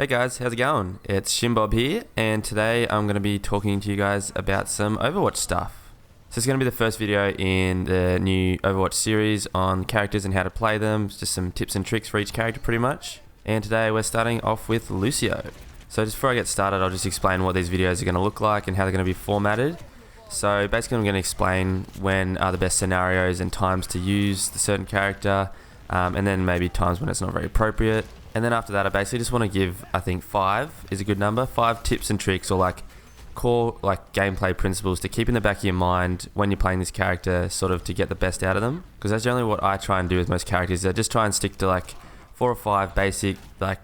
Hey guys, how's it going? It's Shimbob here, and today I'm going to be talking to you guys about some Overwatch stuff. So it's going to be the first video in the new Overwatch series on characters and how to play them, just some tips and tricks for each character pretty much. And today we're starting off with Lucio. So just before I get started, I'll just explain what these videos are going to look like and how they're going to be formatted. So basically I'm going to explain when are the best scenarios and times to use the certain character, and then maybe times when it's not very appropriate. And then after that, I basically just want to give, I think 5 is a good number, 5 tips and tricks or core gameplay principles to keep in the back of your mind when you're playing this character, sort of to get the best out of them. Because that's generally what I try and do with most characters. I just try and stick to 4 or 5 basic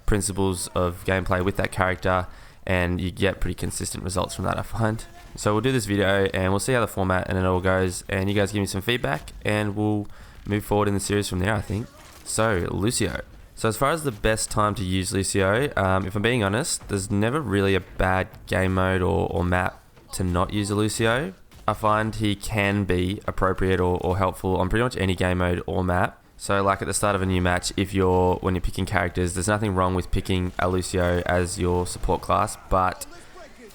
principles of gameplay with that character, and you get pretty consistent results from that, I find. So we'll do this video and we'll see how the format and it all goes, and you guys give me some feedback and we'll move forward in the series from there, I think. So Lucio. So as far as the best time to use Lucio, if I'm being honest, there's never really a bad game mode or map to not use a Lucio. I find he can be appropriate or helpful on pretty much any game mode or map. So at the start of a new match, when you're picking characters, there's nothing wrong with picking a Lucio as your support class, but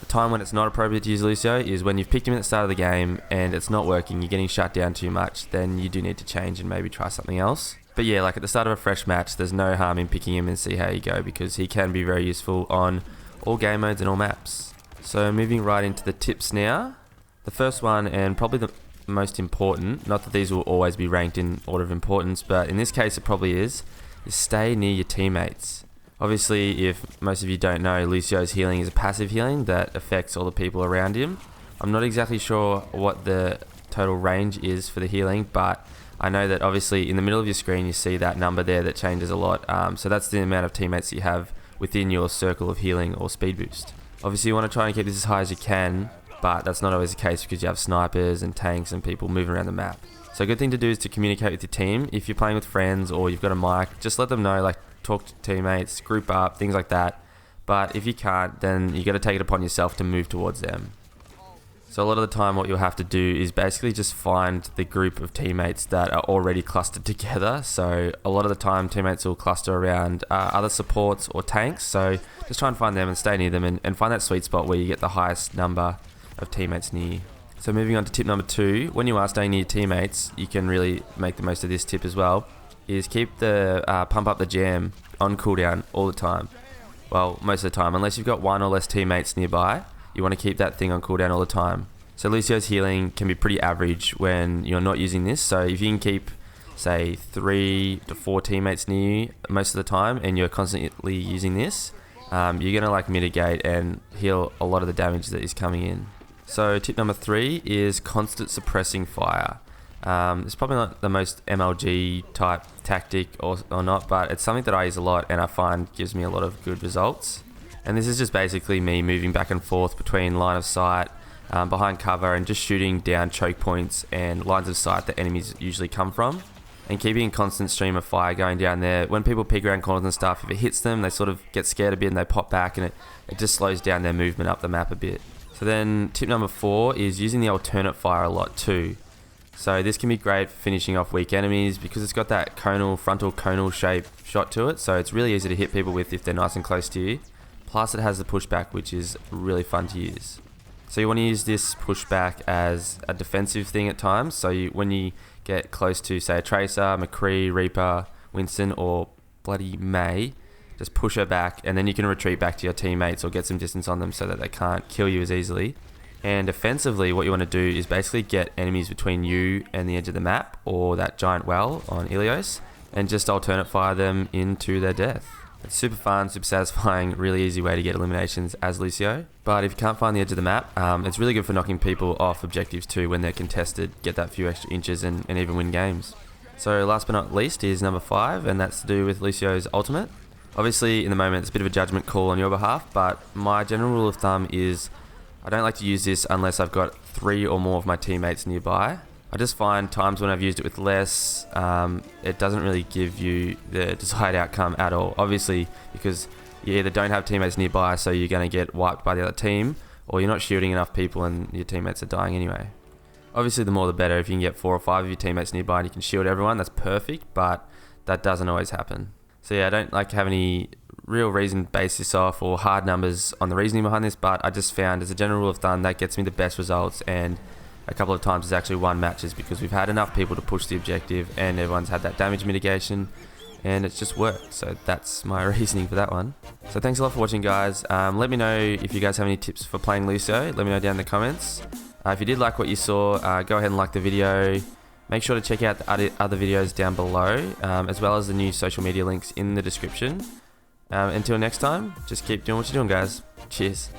the time when it's not appropriate to use Lucio is when you've picked him at the start of the game and it's not working, you're getting shut down too much, then you do need to change and maybe try something else. But yeah, at the start of a fresh match, there's no harm in picking him and see how you go, because he can be very useful on all game modes and all maps. So moving right into the tips now. The first one, and probably the most important, not that these will always be ranked in order of importance, but in this case it probably is stay near your teammates. Obviously, if most of you don't know, Lucio's healing is a passive healing that affects all the people around him. I'm not exactly sure what the total range is for the healing, but I know that obviously in the middle of your screen you see that number there that changes a lot, so that's the amount of teammates you have within your circle of healing or speed boost. Obviously you want to try and keep this as high as you can, but that's not always the case because you have snipers and tanks and people moving around the map. So a good thing to do is to communicate with your team. If you're playing with friends or you've got a mic, just let them know, talk to teammates, group up, things like that. But if you can't, then you got to take it upon yourself to move towards them. So a lot of the time what you'll have to do is basically just find the group of teammates that are already clustered together. So a lot of the time teammates will cluster around other supports or tanks. So just try and find them and stay near them and find that sweet spot where you get the highest number of teammates near you. So moving on to tip number 2, when you are staying near your teammates, you can really make the most of this tip as well, is keep the pump up the jam on cooldown all the time. Well, most of the time, unless you've got 1 or less teammates nearby. You want to keep that thing on cooldown all the time. So Lucio's healing can be pretty average when you're not using this. So if you can keep, say, 3 to 4 teammates near you most of the time and you're constantly using this, you're going to mitigate and heal a lot of the damage that is coming in. So tip number 3 is constant suppressing fire. It's probably not the most MLG type tactic or not, but it's something that I use a lot and I find gives me a lot of good results. And this is just basically me moving back and forth between line of sight, behind cover, and just shooting down choke points and lines of sight that enemies usually come from, and keeping a constant stream of fire going down there. When people peek around corners and stuff, if it hits them, they sort of get scared a bit and they pop back, and it just slows down their movement up the map a bit. So then tip number 4 is using the alternate fire a lot too. So this can be great for finishing off weak enemies because it's got that frontal conal shape shot to it, so it's really easy to hit people with if they're nice and close to you. Plus it has the pushback, which is really fun to use. So you want to use this pushback as a defensive thing at times. So when you get close to, say, a Tracer, McCree, Reaper, Winston, or bloody May, just push her back, and then you can retreat back to your teammates or get some distance on them so that they can't kill you as easily. And offensively, what you want to do is basically get enemies between you and the edge of the map or that giant well on Ilios, and just alternate fire them into their death. It's super fun, super satisfying, really easy way to get eliminations as Lucio. But if you can't find the edge of the map, it's really good for knocking people off objectives too when they're contested, get that few extra inches and even win games. So last but not least is number 5, and that's to do with Lucio's ultimate. Obviously in the moment it's a bit of a judgment call on your behalf, but my general rule of thumb is I don't like to use this unless I've got 3 or more of my teammates nearby. I just find times when I've used it with less, it doesn't really give you the desired outcome at all. Obviously, because you either don't have teammates nearby, so you're going to get wiped by the other team, or you're not shooting enough people and your teammates are dying anyway. Obviously, the more the better. If you can get 4 or 5 of your teammates nearby and you can shield everyone, that's perfect, but that doesn't always happen. So yeah, I don't like to have any real reason base this off or hard numbers on the reasoning behind this, but I just found as a general rule of thumb that gets me the best results, and a couple of times it's actually won matches because we've had enough people to push the objective and everyone's had that damage mitigation and it's just worked. So that's my reasoning for that one. So thanks a lot for watching, guys. Let me know if you guys have any tips for playing Lucio. Let me know down in the comments. If you did like what you saw, go ahead and like the video. Make sure to check out the other videos down below, as well as the new social media links in the description. Until next time, just keep doing what you're doing, guys. Cheers.